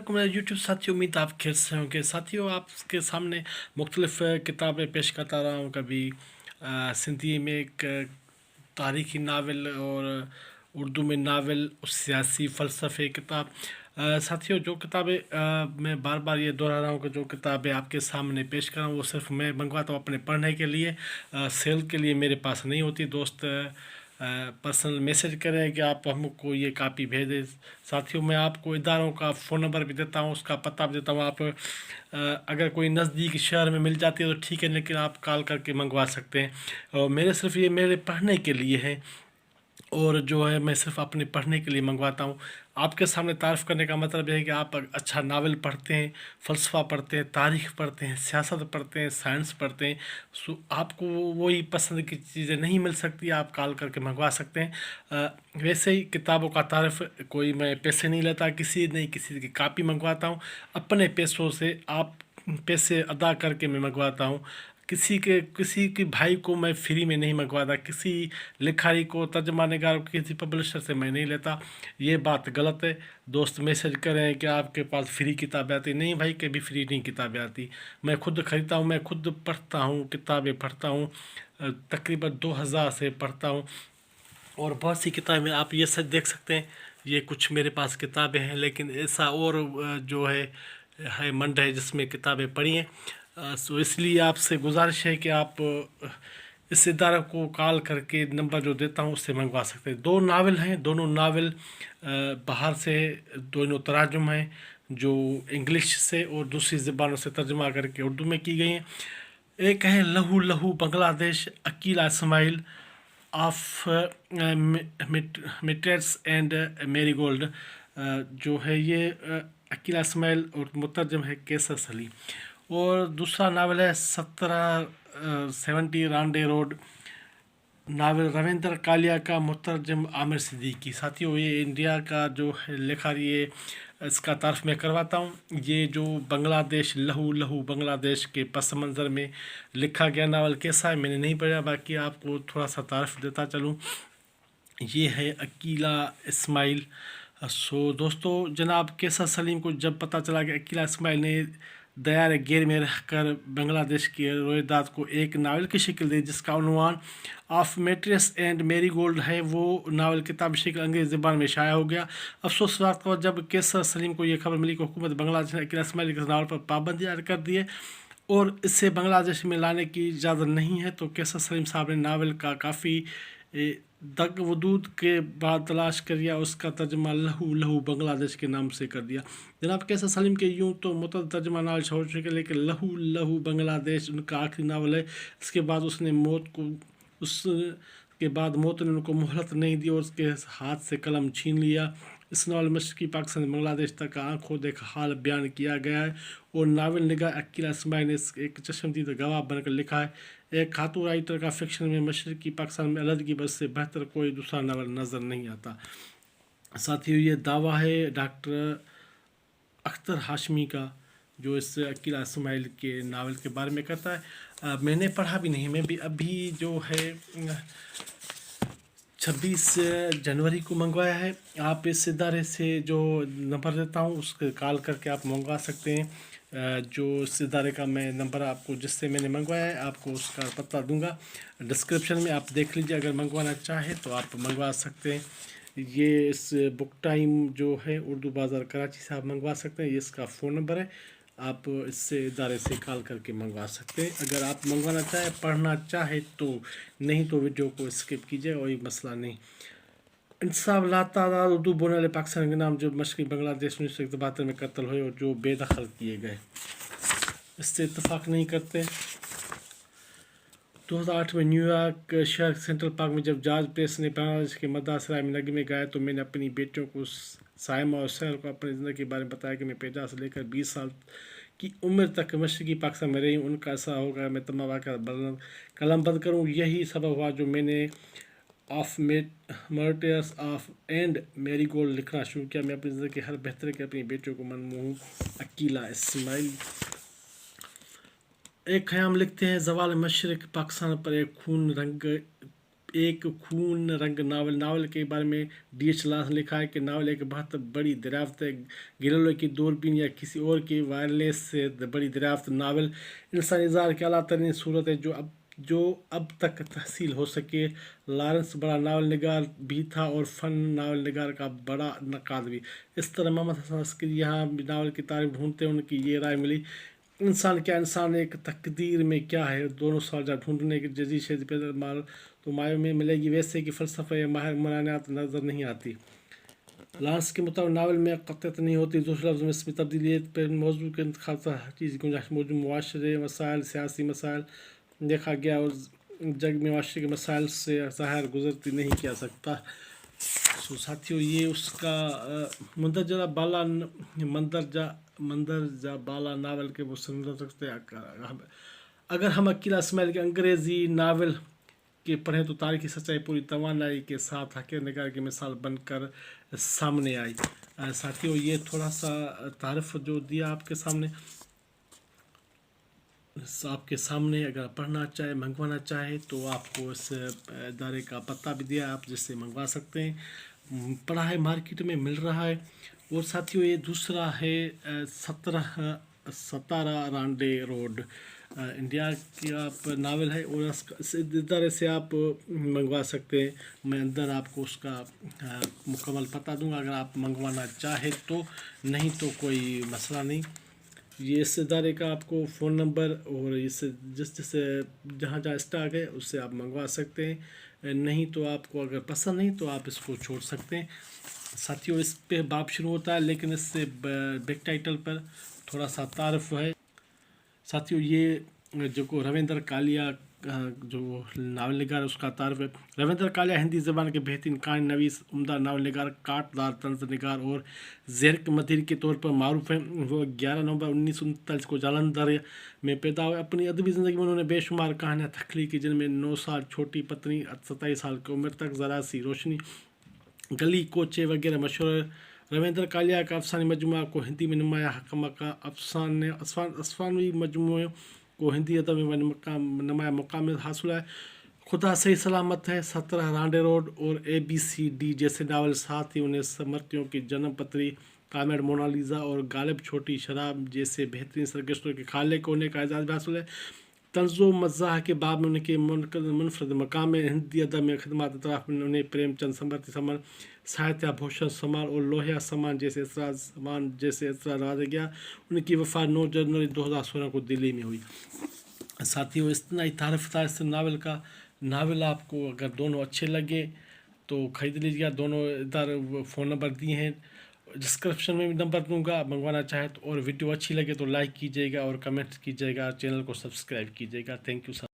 वालेकुम मेरे यूट्यूब साथियों, उम्मीद आप खैर से होंगे। साथियों, आपके सामने मुख्तलिफ किताबें पेश करता रहा हूँ। कभी सिंधी में एक तारीख़ी नावल और उर्दू में नावल और सियासी फ़लसफ़े किताब। साथियों, जो किताबें मैं बार बार ये दोहरा रहा हूँ कि जो किताबें आपके सामने पेश कर रहा हूँ वो सिर्फ मैं मंगवाता हूँ अपने पढ़ने के लिए, सेल के लिए मेरे पास नहीं होती। दोस्त पर्सनल मैसेज करें कि आप हमको ये कापी भेज दें। साथियों, मैं आपको इदारों का फ़ोन नंबर भी देता हूँ, उसका पता भी देता हूँ। आप अगर कोई नज़दीक शहर में मिल जाती है तो ठीक है, लेकिन आप कॉल करके मंगवा सकते हैं। और मेरे सिर्फ ये मेरे पढ़ने के लिए है, और जो है मैं सिर्फ अपने पढ़ने के लिए मंगवाता हूँ। आपके सामने तारीफ़ करने का मतलब यह है कि आप अच्छा नावल पढ़ते हैं, फ़लसफ़ा पढ़ते हैं, तारीख़ पढ़ते हैं, सियासत पढ़ते हैं, साइंस पढ़ते हैं। आपको वही पसंद की चीज़ें नहीं मिल सकती, आप कॉल करके मंगवा सकते हैं। वैसे ही किताबों का तारीफ़ कोई मैं पैसे नहीं लेता, किसी की कापी मंगवाता हूँ अपने पैसों से। आप पैसे अदा करके मैं मंगवाता हूँ। किसी के भाई को मैं फ्री में नहीं मंगवाता, किसी लिखारी को, तर्जमा निगार को, किसी पब्लिशर से मैं नहीं लेता। ये बात गलत है। दोस्त मैसेज करें कि आपके पास फ्री किताबें आती, नहीं भाई, कभी फ्री नहीं किताबें आती। मैं खुद ख़रीदता हूँ, मैं खुद पढ़ता हूँ, किताबें पढ़ता हूँ। तकरीबन 2000 से पढ़ता हूँ, और बहुत सी किताबें आप ये सच देख सकते हैं। ये कुछ मेरे पास किताबें हैं, लेकिन ऐसा और जो है मंड है जिसमें किताबें पढ़ी हैं। सो इसलिए आपसे गुजारिश है कि आप इस इदारे को कॉल करके नंबर जो देता हूँ उससे मंगवा सकते हैं। 2 नावल हैं, दोनों नावल बाहर से, दोनों तराजुम हैं जो इंग्लिश से और दूसरी ज़बानों से तर्जुमा करके उर्दू में की गई हैं। एक है लहू लहू बांग्लादेश, अकीला इस्माइल ऑफ मिट्रेट्स एंड मेरीगोल्ड। जो है ये अकीला इस्माइल और मुतरजम है कैसर सलीम। और दूसरा नावल है 1770 रांडे रोड, नावल रविंद्र कालिया का, मुतरजम आमिर सिद्दीकी। साथियों, ये इंडिया का जो है लेखा, ये इसका तारीफ़ मैं करवाता हूँ। ये जो बांग्लादेश, लहू लहू बांग्लादेश के पस मंज़र में लिखा गया नावल कैसा है मैंने नहीं पढ़ा, बाकी आपको थोड़ा सा तारीफ़ देता चलूँ। ये है अकीला इस्माइल। सो दोस्तों, जनाब कैसर सलीम को जब पता चला कि अकीला इस्माइल ने दयार गेर में रहकर बांग्लादेश के रोएदाद को एक नावल की शक्ल दी जिसका उन्वान ऑफ मेट्रेस एंड मेरी गोल्ड है, वो नावल किताब शक्ल अंग्रेज़ी ज़बान में शाया हो गया। अफसोस बात का जब कैसर सलीम को यह खबर मिली कि हुकूमत बांग्लादेश ने अकीला इस्माइल के नावल पर पाबंदी आयद कर दी है और इसे बांग्लादेश में लाने की इजाज़त नहीं है, तो कैसर सलीम साहब ने नावल का काफ़ी दग वदूद के बाद तलाश करिया, उसका तर्जमा लहू लहू बांग्लादेश के नाम से कर दिया। जनाब कैसर सलीम के यूँ तो मुतअद्दिद तर्जमा नावल हो चुके, लेकिन लहू लहू बांग्लादेश उनका आखिरी नावल है। इसके बाद उसके बाद मौत ने उनको मोहलत नहीं दी और उसके हाथ से कलम छीन लिया। इस नावल मशरक़ी पाकिस्तान से बांग्लादेश तक आँखों देखा हाल बयान किया गया है, और नावल निगाह अकीला इस्माइल ने एक चश्मदीद गवाह बनकर लिखा है। एक खातून राइटर का फिक्शन में मशरक़ी पाकिस्तान में अलहदगी बस से बेहतर कोई दूसरा नावल नज़र नहीं आता। साथियों, ये दावा है डॉक्टर अख्तर हाशमी का, जो इस अकीला इस्माइल के नावल के बारे में करता है। मैंने पढ़ा भी नहीं, मैं भी अभी जो है 26 जनवरी को मंगवाया है। आप इस इदारे से जो नंबर देता हूँ उसके कॉल करके आप मंगवा सकते हैं। जो इस इदारे का मैं नंबर आपको जिससे मैंने मंगवाया है आपको उसका पता दूंगा डिस्क्रिप्शन में, आप देख लीजिए। अगर मंगवाना चाहे तो आप मंगवा सकते हैं। ये इस बुक टाइम जो है उर्दू बाज़ार कराची से आप मंगवा सकते हैं। ये इसका फ़ोन नंबर है, आप इससे इदारे से कॉल करके मंगवा सकते हैं अगर आप मंगवाना चाहें। पढ़ना चाहे तो, नहीं तो वीडियो को स्किप कीजिए, कोई मसला नहीं। इंसाफ लातादाद उर्दू बोलने वाले पाकिस्तान के नाम जो मशरक़ी बांग्लादेश 1972 में कत्ल हुए और जो बेदखल किए गए, इससे इत्तफाक नहीं करते। 2008 में न्यूयॉर्क शहर सेंट्रल पार्क में जब जॉर्ज प्रेस ने बांग्लादेश के मद्दासराय में नगमे गाए तो मैंने अपनी बेटियों को, साइमा और सहल को, अपनी ज़िंदगी के बारे में बताया कि मैं 50 से लेकर 20 साल की उम्र तक मशरक़ी पाकिस्तान में रही हूँ। उनका ऐसा होगा मैं तमाम वाक़यात कलमबंद करूँ। यही सबब हुआ जो मैंने ऑफ मर्टर्स ऑफ एंड मेरी गोल्ड लिखना शुरू किया। मैं अपनी ज़िंदगी के हर बेहतर के अपनी बेटियों को मनमोहूँ। अकीला इस्माइल। एक ख़याम लिखते हैं, ज़वाल मशरक़ पाकिस्तान पर एक खून रंग ایک خون رنگ ناول کے بارے میں D.H. لارنس نے لکھا ہے کہ ناول ایک بہت بڑی دریافت ہے، گیلیلیو کی دوربین یا کسی اور کی وائرلیس سے بڑی دریافت۔ ناول انسانی اظہار کی اعلیٰ ترین صورت ہے جو اب تک تحصیل ہو سکے۔ لارنس بڑا ناول نگار بھی تھا اور فن ناول نگار کا بڑا نقاد بھی۔ اس طرح محمد حسن عسکری یہاں بھی ناول کی تعریف ڈھونڈتے ہیں۔ ان کی یہ رائے ملی: انسان کیا، انسان ایک تقدیر میں کیا ہے، دونوں سوال جب ڈھونڈنے کی جدید شہری پیدا مال تو مایوں میں ملے گی، ویسے کہ فلسفہ یا ماہر معنیات نظر نہیں آتی۔ لارنس کے مطابق ناول میں قطعیت نہیں ہوتی، دوسرے لفظ میں اس میں تبدیلیت پر موضوع کے انتخاب سے ہر چیز کی گنجائش موجود۔ معاشرے مسائل، سیاسی مسائل دیکھا گیا اور جگ میں معاشرے کے مسائل سے ظاہر گزرتی نہیں کیا سکتا۔ ساتھیو، یہ اس کا مندرجہ بالا ناول کے مصنف رکھتے ہیں۔ اگر ہم اکیلا اسماعیل کے انگریزی ناول کے پڑھیں تو تاریخی سچائی پوری توانائی کے ساتھ حقیقت نگار کی مثال بن کر سامنے آئی۔ ساتھیو، یہ تھوڑا سا تعارف جو دیا آپ کے سامنے اگر پڑھنا چاہے، منگوانا چاہے تو آپ کو اس ادارے کا پتہ بھی دیا آپ جس سے منگوا سکتے ہیں۔ پڑھا ہے، مارکیٹ میں مل رہا ہے۔ اور ساتھیو، یہ دوسرا ہے 17 رانڈے روڈ، انڈیا کی آپ ناول ہے اور اس ادارے سے آپ منگوا سکتے ہیں۔ میں اندر آپ کو اس کا مکمل پتہ دوں گا اگر آپ منگوانا چاہیں تو، نہیں تو کوئی مسئلہ نہیں۔ یہ اس ادارے کا آپ کو فون نمبر اور اس جہاں اسٹاک ہے اس سے آپ منگوا سکتے ہیں، نہیں تو آپ کو اگر پسند نہیں تو آپ اس کو چھوڑ سکتے ہیں۔ ساتھیو، اس پہ باب شروع ہوتا ہے لیکن اس سے بیک ٹائٹل پر تھوڑا سا تعارف ہے۔ ساتھیو، یہ جو رویندر کالیا جو ناول نگار اس کا تعارف ہے۔ رویندر کالیا ہندی زبان کے بہترین کہانی نویس، عمدہ ناول نگار، کاٹ دار طنز نگار اور زیرک مدھر کے طور پر معروف ہیں۔ وہ 11 نومبر 1939 کو جالندھر میں پیدا ہوئے۔ اپنی ادبی زندگی میں انہوں نے بے شمار کہانیاں تخلیق کی، جن میں 9 سال چھوٹی پتنی، 27 سال کی عمر تک، ذرا سی روشنی، گلی کوچے وغیرہ مشہور ہے۔ رویندر کالیا کا افسانوی مجموعہ کو ہندی میں نمایاں حکمہ کا افسانوی مجموعے کو ہندی ادب میں نمایاں مقام حاصل ہے۔ خدا صحیح سلامت ہے، 17 رانڈے روڈ اور ABCD جیسے ناول، ساتھ ہی انہیں سمرتیوں کی جنم پتری، کامیڈ مونالیزا اور غالب چھوٹی شراب جیسے بہترین سرگشتوں کے خالق ہونے کا اعزاز بھی حاصل ہے۔ طنز و مزاح کے باب میں ان کے منفرد مقام ہے۔ ہندی ادب میں خدمات اطراف میں انہیں پریم چند سمرتی سمان، ساہتیہ بھوشن سمان اور لوہیا سمان جیسے اعزاز نوازا گیا۔ ان کی وفات 9 جنوری 2016 کو دلی میں ہوئی۔ ساتھیو، اتنا ہی تعارف تھا اس ناول کا۔ ناول آپ کو اگر دونوں اچھے لگے تو خرید لیجیے گا۔ دونوں ادارے فون نمبر دیے ہیں، ڈسکرپشن میں بھی نمبر دوں گا، منگوانا چاہے تو۔ اور ویڈیو اچھی لگے تو لائک کیجیے گا اور کمنٹ کیجیے گا، چینل کو سبسکرائب کیجیے گا۔ Thank you sir.